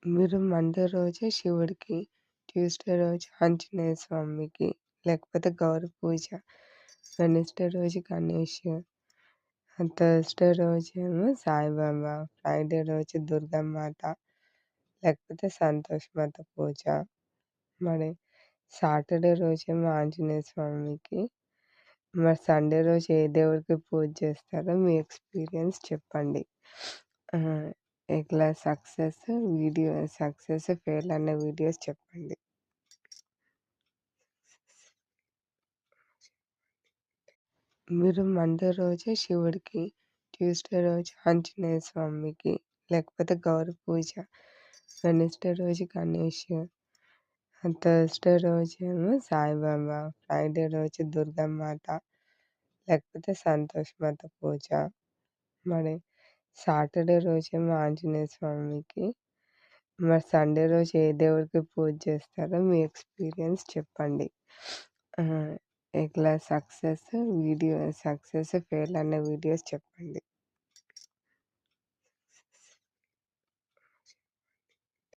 మీరు మండే రోజే శివుడికి, ట్యూస్‌డే రోజు ఆంజనేయ స్వామికి, లేకపోతే గౌరి పూజ, వెడ్నెస్‌డే రోజు గణేష్, థర్స్‌డే రోజేమో సాయిబాబా, ఫ్రైడే రోజు దుర్గామాత, లేకపోతే సంతోష్ మాత పూజ, మరి సాటర్డే రోజేమో ఆంజనేయ స్వామికి, మరి సండే రోజు ఏ దేవుడికి పూజ చేస్తారో మీ ఎక్స్‌పీరియన్స్ చెప్పండి. ఇట్లా సక్సెస్, ఫెయిల్ అన్న వీడియోస్ చెప్పండి. మీరు మండే రోజే శివుడికి, ట్యూస్‌డే రోజు ఆంజనేయ స్వామికి, లేకపోతే గౌరి పూజ, వెడ్నెస్‌డే రోజు గణేష్, థర్స్‌డే రోజేమో సాయిబాబా, ఫ్రైడే రోజు దుర్గామాత, లేకపోతే సంతోష్ మాత పూజ, మరి సాటర్డే రోజేమో ఆంజనేయ స్వామికి, మరి సండే రోజు ఏ దేవుడికి పూజ చేస్తారో మీ ఎక్స్‌పీరియన్స్ చెప్పండి. ఇట్లా సక్సెస్, ఫెయిల్ అన్న వీడియోస్ చెప్పండి.